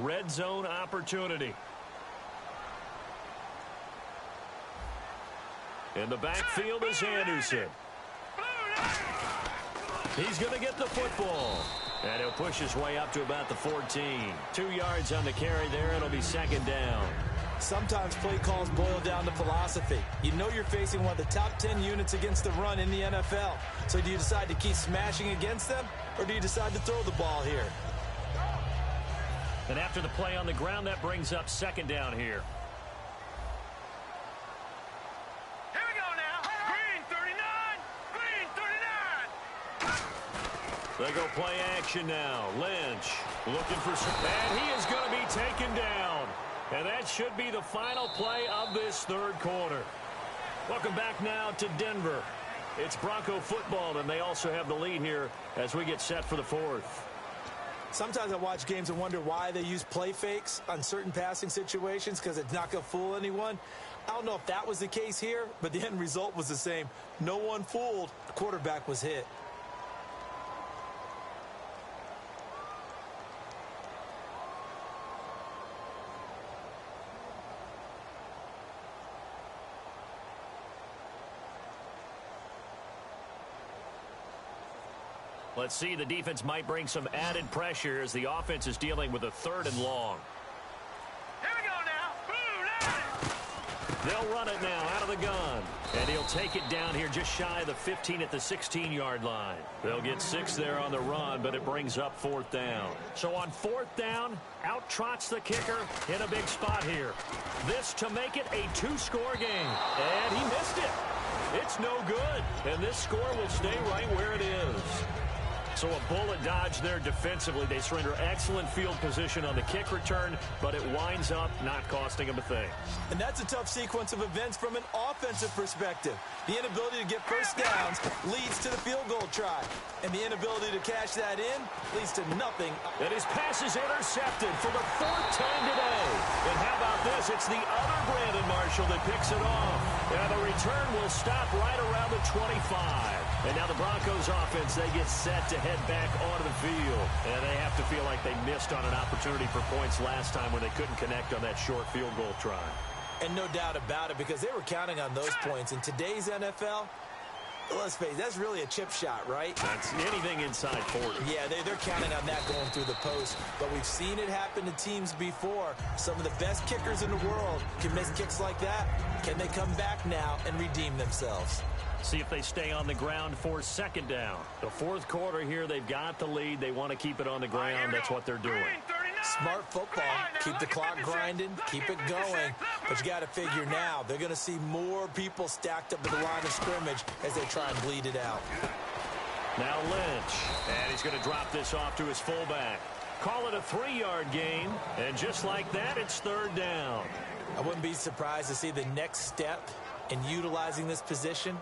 Red zone opportunity. In the backfield is Anderson. He's going to get the football. And he'll push his way up to about the 14. 2 yards on the carry there. It'll be second down. Sometimes play calls boil down to philosophy. You know you're facing one of the top 10 units against the run in the NFL. So do you decide to keep smashing against them, or do you decide to throw the ball here? And after the play on the ground, that brings up second down here. Here we go now. Green 39. Green 39. They go play action now. Lynch looking for some. And he is going to be taken down. And that should be the final play of this third quarter. Welcome back now to Denver. It's Bronco football, and they also have the lead here as we get set for the fourth. Sometimes I watch games and wonder why they use play fakes on certain passing situations because it's not going to fool anyone. I don't know if that was the case here, but the end result was the same. No one fooled. The quarterback was hit. Let's see, the defense might bring some added pressure as the offense is dealing with a 3rd and long. Here we go now. Boom, They'll run it now out of the gun. And he'll take it down here just shy of the 15 at the 16-yard line. They'll get 6 there on the run, but it brings up 4th down. So on 4th down, out trots the kicker in a big spot here. This to make it a 2-score game. And he missed it. It's no good. And this score will stay right where it is. So a bullet dodge there defensively. They surrender excellent field position on the kick return, but it winds up not costing them a thing. And that's a tough sequence of events from an offensive perspective. The inability to get first downs leads to the field goal try. And the inability to cash that in leads to nothing. And his pass is intercepted for the 4th time today. And how about this? It's the other Brandon Marshall that picks it off. And the return will stop right around the 25. And now the Broncos offense, they get set to head back onto the field. And they have to feel like they missed on an opportunity for points last time when they couldn't connect on that short field goal try. And no doubt about it, because they were counting on those points. In today's NFL, let's face it, that's really a chip shot, right? That's anything inside 40. Yeah, they're counting on that going through the post. But we've seen it happen to teams before. Some of the best kickers in the world can miss kicks like that. Can they come back now and redeem themselves? See if they stay on the ground for 2nd down. The 4th quarter here, they've got the lead. They want to keep it on the ground. That's what they're doing. Smart football. Keep the clock grinding. Keep it going. But you got to figure now, they're going to see more people stacked up at the line of scrimmage as they try and bleed it out. Now Lynch. And he's going to drop this off to his fullback. Call it a 3-yard gain. And just like that, it's 3rd down. I wouldn't be surprised to see the next step in utilizing this position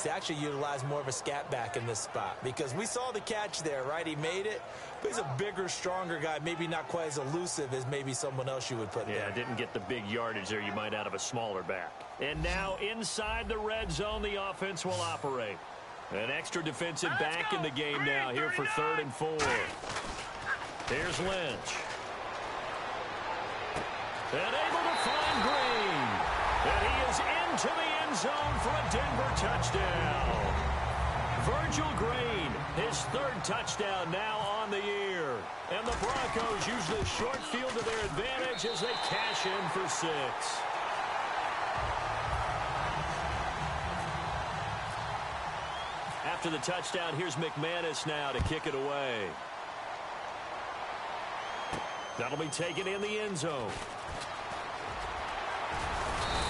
to actually utilize more of a scat back in this spot, because we saw the catch there, right? He made it, but he's a bigger, stronger guy, maybe not quite as elusive as maybe someone else you would put there. Yeah, didn't get the big yardage there you might out of a smaller back. And now inside the red zone, the offense will operate. An extra defensive back in the game now here for 3rd and 4. Here's Lynch. And able to find Green. And he is into the end zone for a Denver touchdown. Virgil Green, his 3rd touchdown now on the year. And the Broncos use the short field to their advantage as they cash in for 6. After the touchdown, here's McManus now to kick it away. That'll be taken in the end zone.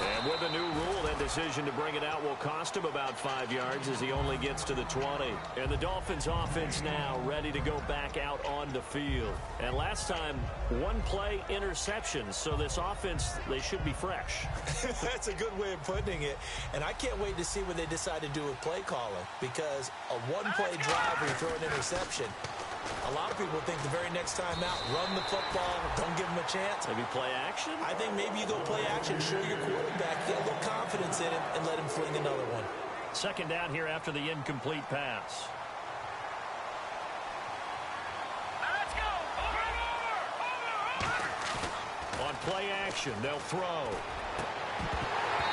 And with a new rule, that decision to bring it out will cost him about 5 yards as he only gets to the 20. And the Dolphins offense now ready to go back out on the field. And last time, 1 play interceptions. So this offense, they should be fresh. That's a good way of putting it. And I can't wait to see what they decide to do with play calling, because a 1-play drive where you throw an interception, a lot of people think the very next time out, run the football, don't give him a chance. Maybe play action? I think maybe you go play action, show your quarterback, get a little confidence in him, and let him fling another one. 2nd down here after the incomplete pass. Let's go. Over. On play action, they'll throw.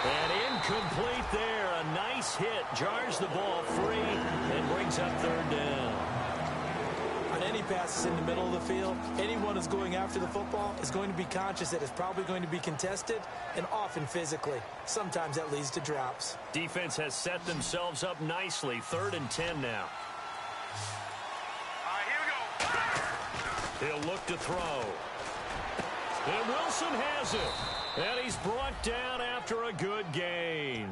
And incomplete there. A nice hit. Jars the ball free and brings up 3rd down. On any passes in the middle of the field, anyone who's going after the football is going to be conscious that it's probably going to be contested, and often physically. Sometimes that leads to drops. Defense has set themselves up nicely. 3rd and 10 now. All right, here we go. He'll look to throw. And Wilson has it. And he's brought down after a good gain.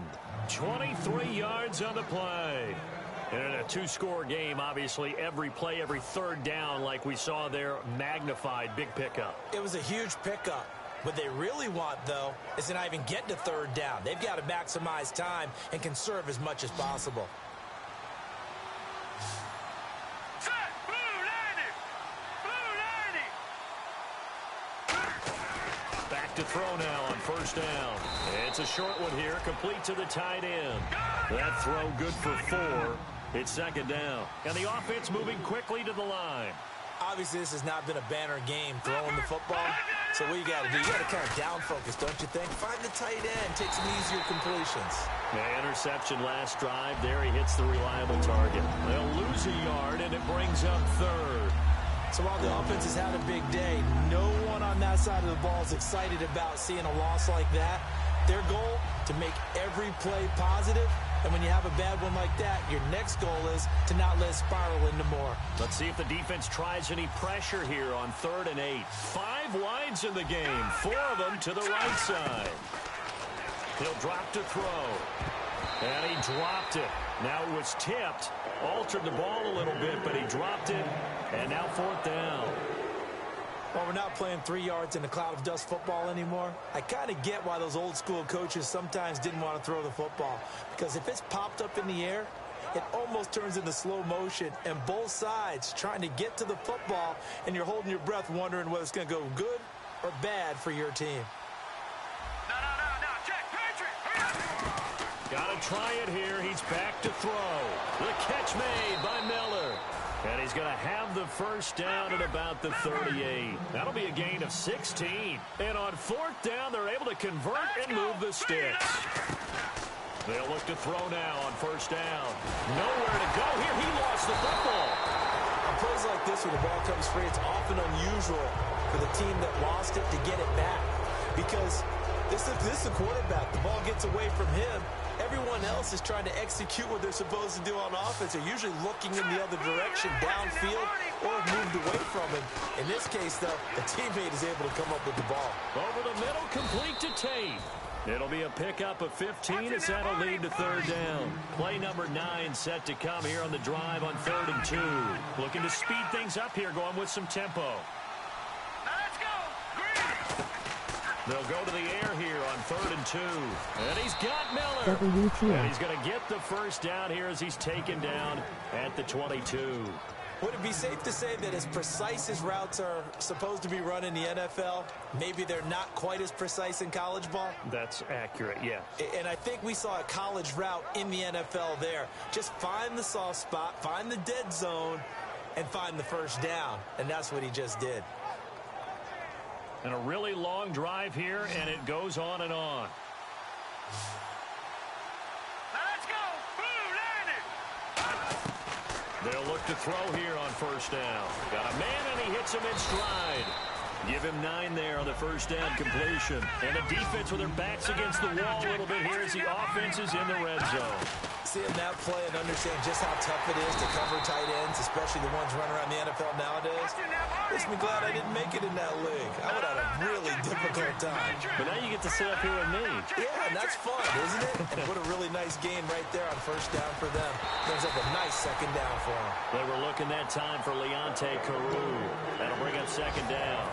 23 yards on the play. And in a 2-score game, obviously, every play, every 3rd down, like we saw there, magnified, big pickup. It was a huge pickup. What they really want, though, is to not even get to 3rd down. They've got to maximize time and conserve as much as possible. Set. Blue landed. Blue to throw now on first down. It's a short one here, complete to the tight end. That throw good for 4. It's second down. And the offense moving quickly to the line. Obviously, this has not been a banner game throwing the football. So what you got to do, you got to kind of down focus, don't you think? Find the tight end, take some easier completions. The interception last drive. There he hits the reliable target. They'll lose a yard, and it brings up third. So while the offense has had a big day, no one on that side of the ball is excited about seeing a loss like that. Their goal, to make every play positive. And when you have a bad one like that, your next goal is to not let it spiral into more. Let's see if the defense tries any pressure here on 3rd and 8. 5 wides in the game, 4 of them to the right side. He'll drop to throw. And he dropped it. Now it was tipped. Altered the ball a little bit, but he dropped it. And now 4th down. Well, we're not playing 3 yards in a cloud of dust football anymore. I kind of get why those old school coaches sometimes didn't want to throw the football. Because if it's popped up in the air, it almost turns into slow motion. And both sides trying to get to the football, and you're holding your breath wondering whether it's going to go good or bad for your team. No, check, Patriot. Got to try it here. He's back to throw. The catch made by Miller. And he's going to have the first down at about the 38. That'll be a gain of 16. And on 4th down, they're able to convert and move the sticks. They'll look to throw now on first down. Nowhere to go here. He lost the football. On plays like this where the ball comes free, it's often unusual for the team that lost it to get it back. Because this is the quarterback. The ball gets away from him. Everyone else is trying to execute what they're supposed to do on offense. They're usually looking in the other direction, downfield, or moved away from him. In this case, though, a teammate is able to come up with the ball. Over the middle, complete to Tate. It'll be a pickup of 15 as that'll lead to 3rd down. Play number 9 set to come here on the drive on 3rd and 2. Looking to speed things up here, going with some tempo. They'll go to the air here on 3rd and 2. And he's got Miller. And he's going to get the first down here as he's taken down at the 22. Would it be safe to say that as precise as routes are supposed to be run in the NFL, maybe they're not quite as precise in college ball? That's accurate, yeah. And I think we saw a college route in the NFL there. Just find the soft spot, find the dead zone, and find the first down. And that's what he just did. And a really long drive here, and it goes on and on. Let's go. Blue landed. They'll look to throw here on first down. Got a man, and he hits him in stride. Give him 9 there on the first down completion. And the defense with their backs against the wall a little bit here as the offense is in the red zone. Seeing that play and understand just how tough it is to cover tight ends, especially the ones running around the NFL nowadays, makes me glad I didn't make it in that league. I would have had a really difficult time. But now you get to sit up here with me. Yeah, and that's fun, isn't it? And what a really nice gain right there on first down for them. Brings up a nice second down for them. They were looking that time for Leonte Carew. That'll bring up second down.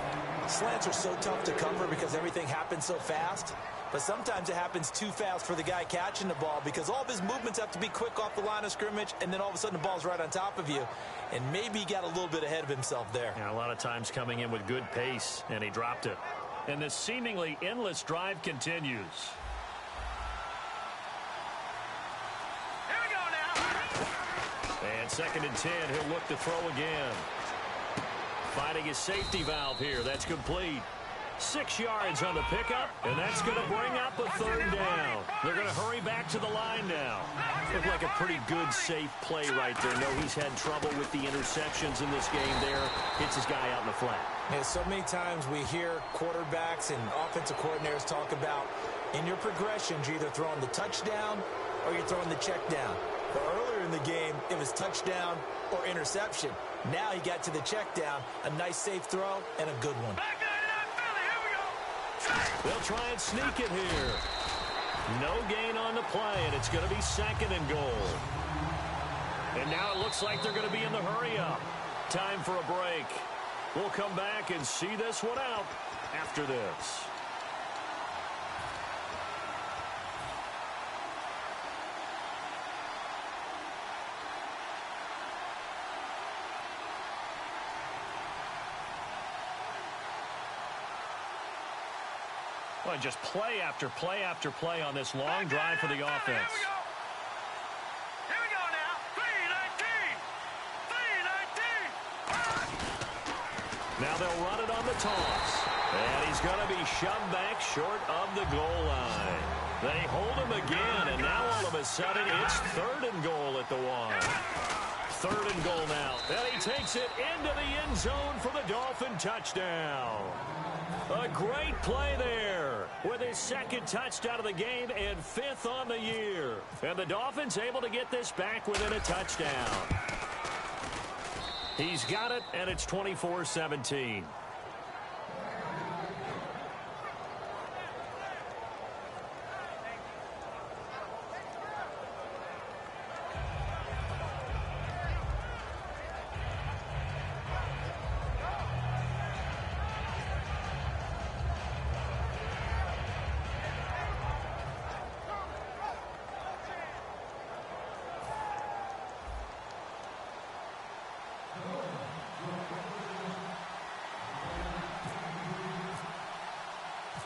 Slants are so tough to cover because everything happens so fast. But sometimes it happens too fast for the guy catching the ball because all of his movements have to be quick off the line of scrimmage, and then all of a sudden the ball's right on top of you. And maybe he got a little bit ahead of himself there. Yeah, a lot of times coming in with good pace, and he dropped it. And the seemingly endless drive continues. Here we go now. And 2nd and 10, he'll look to throw again. Finding his safety valve here. That's complete. 6 yards on the pickup, and that's going to bring up a 3rd down. They're going to hurry back to the line now. Looked like a pretty good, safe play right there. No, he's had trouble with the interceptions in this game there. Hits his guy out in the flat. Yeah, so many times we hear quarterbacks and offensive coordinators talk about in your progressions, you're either throwing the touchdown or you're throwing the check down. But earlier in the game, it was touchdown or interception. Now he got to the check down, a nice safe throw, and a good one. They'll try and sneak it here. No gain on the play, and it's going to be 2nd and goal. And now it looks like they're going to be in the hurry-up. Time for a break. We'll come back and see this one out after this. Well, just play after play after play on this long drive for the offense. Here we go now. 3-19. 3-19. Now they'll run it on the toss. And he's going to be shoved back short of the goal line. They hold him again, and now all of a sudden it's 3rd and goal at the 1. 3rd and goal now. And he takes it into the end zone for the Dolphin touchdown. A great play there with his 2nd touchdown of the game and 5th on the year. And the Dolphins able to get this back within a touchdown. He's got it, and it's 24-17.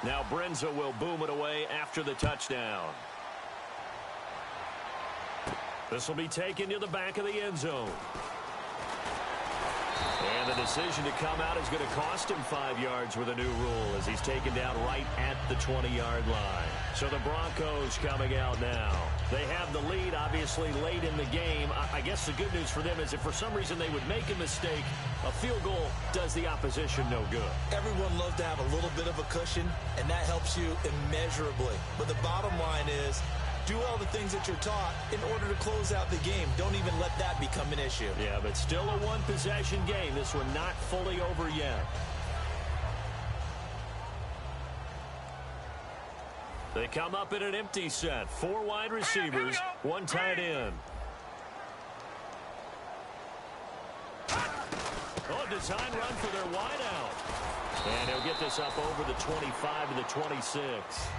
Now Brenza will boom it away after the touchdown. This will be taken to the back of the end zone. And the decision to come out is going to cost him 5 yards with a new rule as he's taken down right at the 20-yard line. So the Broncos coming out now. They have the lead, obviously, late in the game. I guess the good news for them is if for some reason they would make a mistake, a field goal does the opposition no good. Everyone loves to have a little bit of a cushion, and that helps you immeasurably. But the bottom line is, do all the things that you're taught in order to close out the game. Don't even let that become an issue. Yeah, but still a one-possession game. This one not fully over yet. They come up in an empty set. 4 wide receivers, 1 tight end. Oh, design run for their wideout. And he'll get this up over the 25 to the 26.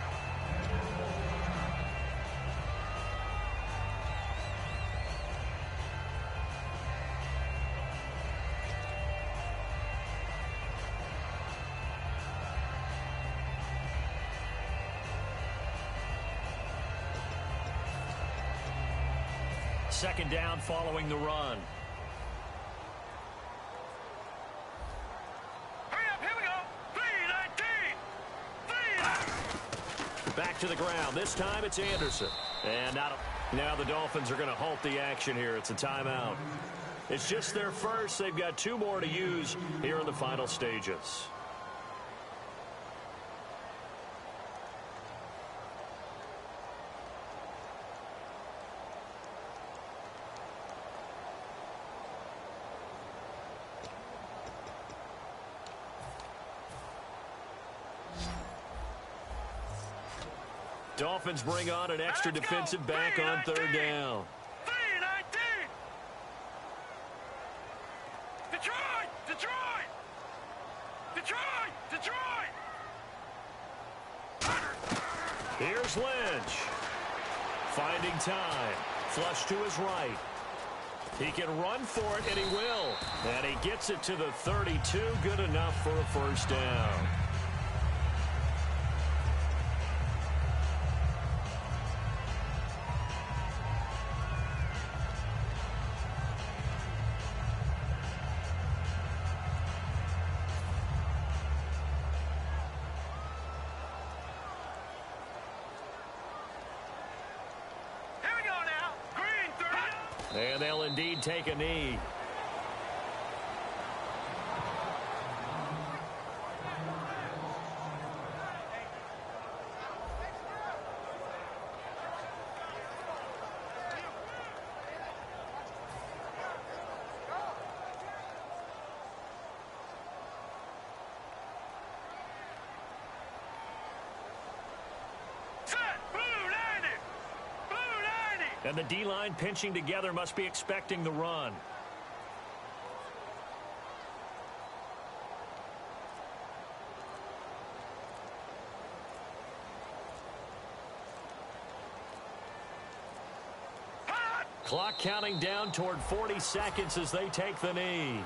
Second down following the run. Hurry up, here we go. 3-19. Back to the ground. This time it's Anderson. And now the Dolphins are going to halt the action here. It's a timeout. It's just their first. They've got 2 more to use here in the final stages. Dolphins bring on an extra defensive back on 3rd down. 3-19. Detroit! Detroit! Detroit! Detroit! Here's Lynch. Finding time. Flush to his right. He can run for it, and he will. And he gets it to the 32. Good enough for a first down. And they'll indeed take a knee. And the D-line pinching together must be expecting the run. Clock counting down toward 40 seconds as they take the knee.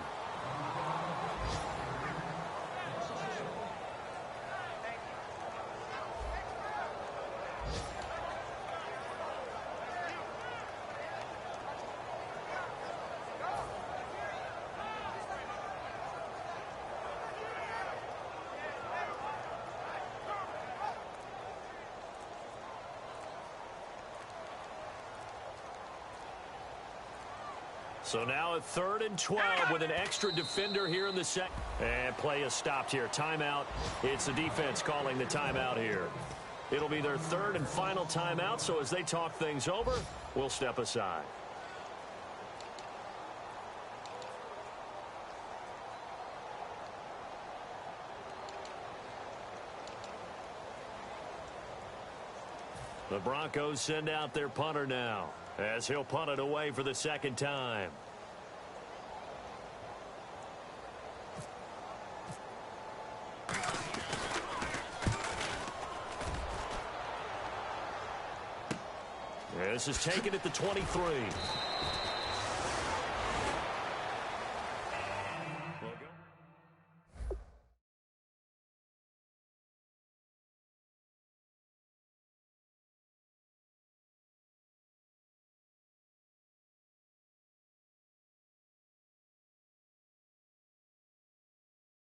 So now a 3rd and 12 with an extra defender here in the second. And play is stopped here. Timeout. It's the defense calling the timeout here. It'll be their 3rd and final timeout, so as they talk things over, we'll step aside. The Broncos send out their punter now, as he'll punt it away for the 2nd time. This is taken at the 23.